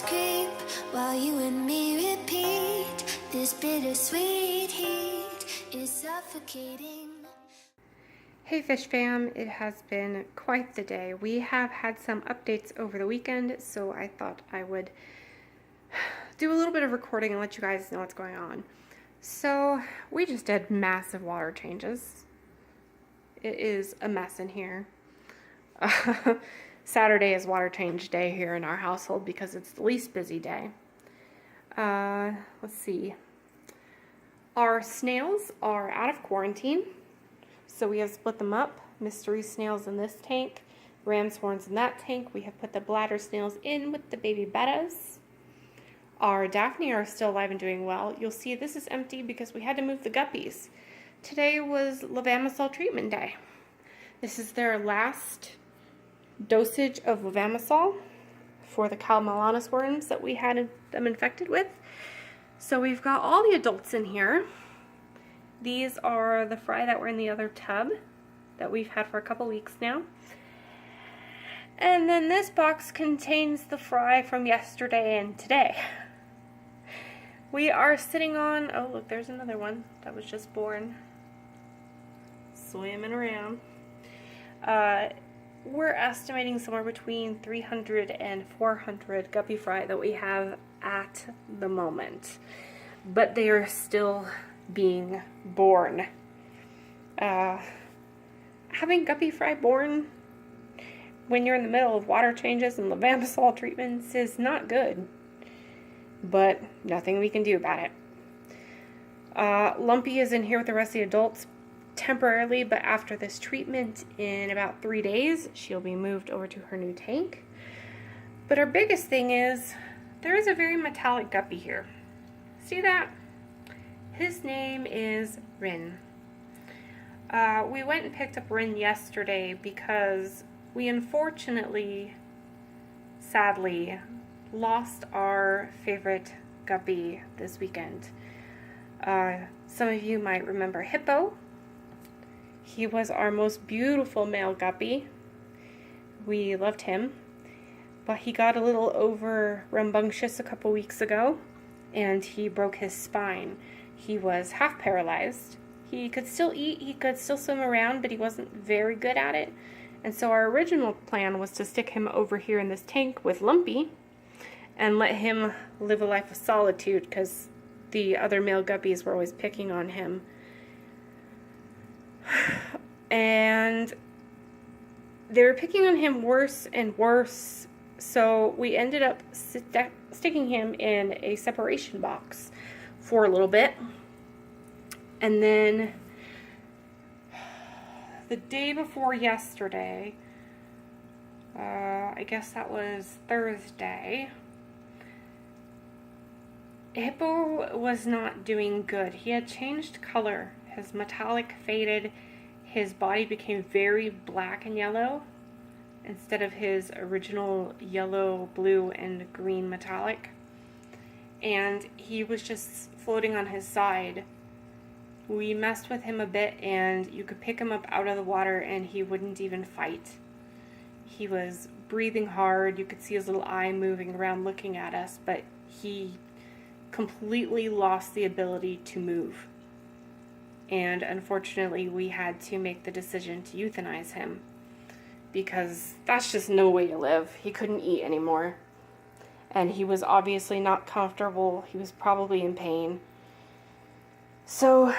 creep while you and me repeat. This bittersweet heat is suffocating. Hey Fish Fam, it has been quite the day. We have had some updates over the weekend, so I thought I would do a little bit of recording and let you guys know what's going on. So we just did massive water changes. It is a mess in here. Saturday is water change day here in our household because it's the least busy day. Let's see. Our snails are out of quarantine, so we have split them up. Mystery snails in this tank, ram's horns in that tank. We have put the bladder snails in with the baby bettas. Our Daphne are still alive and doing well. You'll see this is empty because we had to move the guppies. Today was levamisole treatment day. This is their last dosage of levamisole for the Calmalanus worms that we had them infected with. So we've got all the adults in here. These are the fry that were in the other tub that we've had for a couple weeks now. And then this box contains the fry from yesterday and today. We are sitting on, oh look, there's another one that was just born. Swimming around. We're estimating somewhere between 300 and 400 guppy fry that we have at the moment. But they are still being born. Having guppy fry born when you're in the middle of water changes and levamisole treatments is not good. But nothing we can do about it. Lumpy is in here with the rest of the adults temporarily, but after this treatment in about 3 days, she'll be moved over to her new tank. But our biggest thing is, there is a very metallic guppy here. See that? His name is Rin. We went and picked up Rin yesterday because we unfortunately, sadly, lost our favorite guppy this weekend. Some of you might remember Hippo. He was our most beautiful male guppy. We loved him, but he got a little over rambunctious a couple weeks ago, and he broke his spine. He was half paralyzed. He could still eat, he could still swim around, but he wasn't very good at it. And so our original plan was to stick him over here in this tank with Lumpy and let him live a life of solitude because the other male guppies were always picking on him. And they were picking on him worse and worse, so we ended up sticking him in a separation box for a little bit. And then the day before yesterday, I guess that was Thursday, Hippo was not doing good. He had changed color. His metallic faded. His body became very black and yellow instead of his original yellow, blue, and green metallic. And he was just floating on his side. We messed with him a bit, and you could pick him up out of the water and he wouldn't even fight. He was breathing hard. You could see his little eye moving around looking at us, but he completely lost the ability to move. And unfortunately, we had to make the decision to euthanize him because that's just no way to live. He couldn't eat anymore. And he was obviously not comfortable. He was probably in pain. So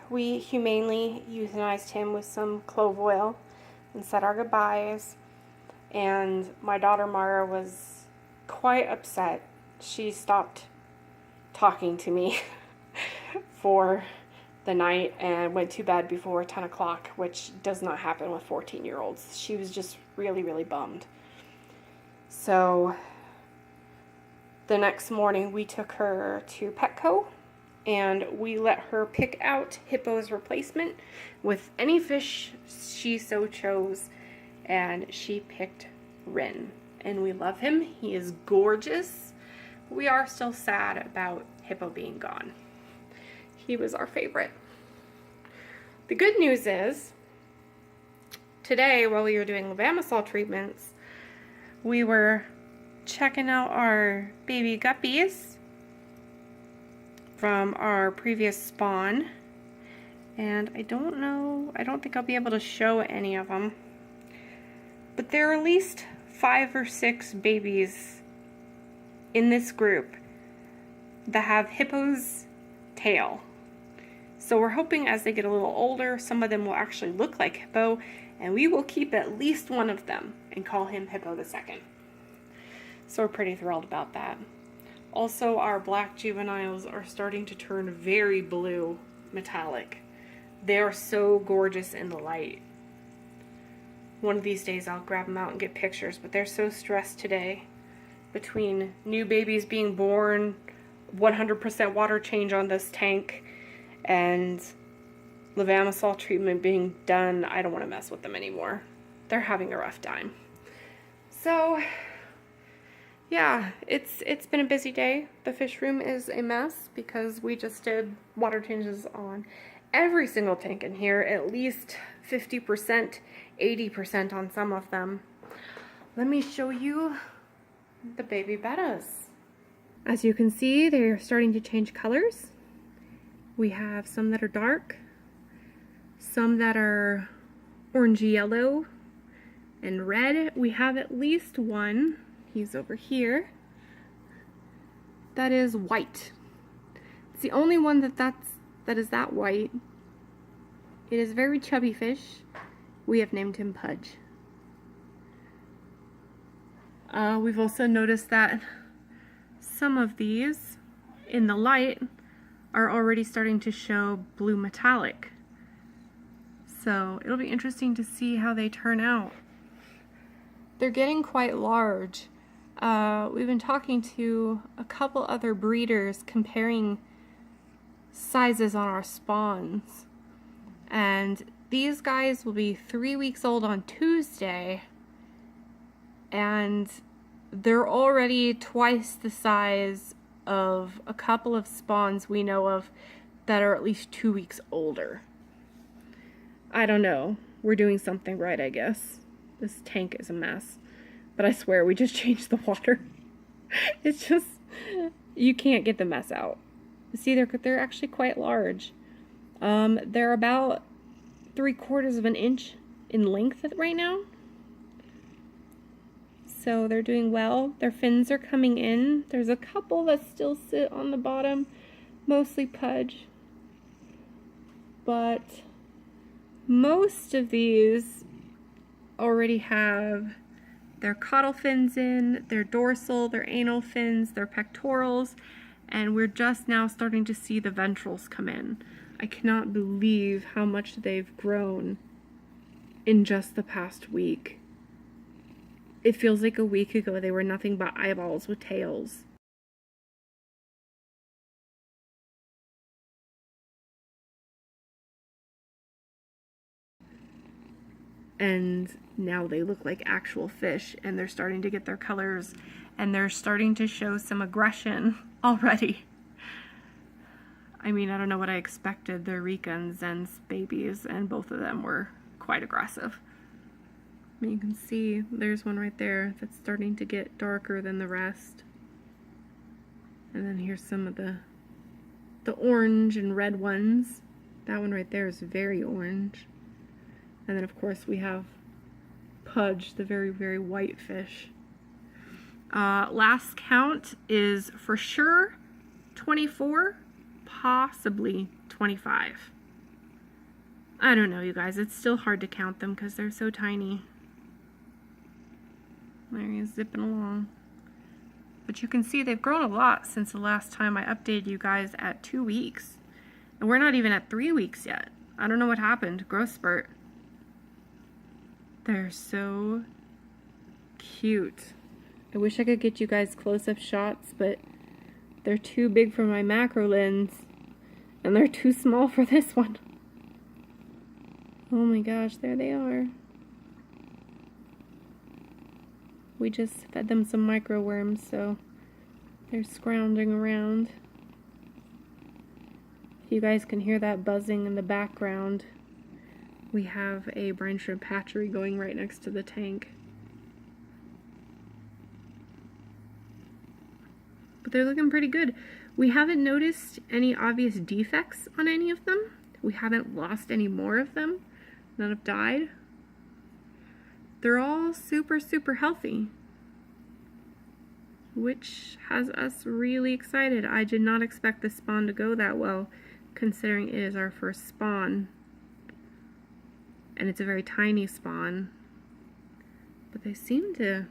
we humanely euthanized him with some clove oil and said our goodbyes. And my daughter Mara was quite upset. She stopped talking to me for the night and went to bed before 10 o'clock, which does not happen with 14-year-olds. She was just really, really bummed. So the next morning we took her to Petco and we let her pick out Hippo's replacement with any fish she so chose, and she picked Rin. And we love him. He is gorgeous. We are still sad about Hippo being gone. He was our favorite. The good news is, today while we were doing levamisole treatments, we were checking out our baby guppies from our previous spawn. And I don't think I'll be able to show any of them. But there are at least 5 or 6 babies in this group that have Hippo's tail. So we're hoping as they get a little older, some of them will actually look like Hippo, and we will keep at least one of them and call him Hippo the Second. So we're pretty thrilled about that. Also, our black juveniles are starting to turn very blue metallic. They are so gorgeous in the light. One of these days I'll grab them out and get pictures, but they're so stressed today between new babies being born, 100% water change on this tank, and levamisole treatment being done. I don't want to mess with them anymore. They're having a rough time. So yeah, it's been a busy day. The fish room is a mess because we just did water changes on every single tank in here, at least 50%, 80% on some of them. Let me show you the baby bettas. As you can see, they're starting to change colors. We have some that are dark, some that are orangey yellow and red. We have at least one, he's over here, that is white. It's the only one that is that white. It is a very chubby fish. We have named him Pudge. We've also noticed that some of these in the light are already starting to show blue metallic. So it'll be interesting to see how they turn out. They're getting quite large. We've been talking to a couple other breeders comparing sizes on our spawns. And these guys will be 3 weeks old on Tuesday. And they're already twice the size of a couple of spawns we know of that are at least 2 weeks older. I don't know. We're doing something right, I guess. This tank is a mess. But I swear, we just changed the water. It's just, you can't get the mess out. See, they're actually quite large. They're about 3/4 of an inch in length right now. So they're doing well. Their fins are coming in. There's a couple that still sit on the bottom, mostly Pudge. But most of these already have their caudal fins in, their dorsal, their anal fins, their pectorals, and we're just now starting to see the ventrals come in. I cannot believe how much they've grown in just the past week. It feels like a week ago they were nothing but eyeballs with tails. And now they look like actual fish, and they're starting to get their colors, and they're starting to show some aggression already. I mean, I don't know what I expected. They're Rika and Zen's babies, and both of them were quite aggressive. I mean, you can see there's one right there that's starting to get darker than the rest. And then here's some of the orange and red ones. That one right there is very orange. And then of course we have Pudge, the very, very white fish. Last count is for sure 24, possibly 25. I don't know, you guys. It's still hard to count them because they're so tiny. There he is zipping along. But you can see they've grown a lot since the last time I updated you guys at 2 weeks. And we're not even at 3 weeks yet. I don't know what happened. Growth spurt. They're so cute. I wish I could get you guys close-up shots, but they're too big for my macro lens. And they're too small for this one. Oh my gosh, there they are. We just fed them some micro worms, so they're scrounging around. If you guys can hear that buzzing in the background, we have a brine shrimp hatchery going right next to the tank. but they're looking pretty good. We haven't noticed any obvious defects on any of them. We haven't lost any more of them. None have died. They're all super, super healthy, which has us really excited. I did not expect this spawn to go that well, considering it is our first spawn. And it's a very tiny spawn. But they seem to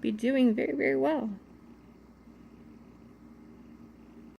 be doing very, very well.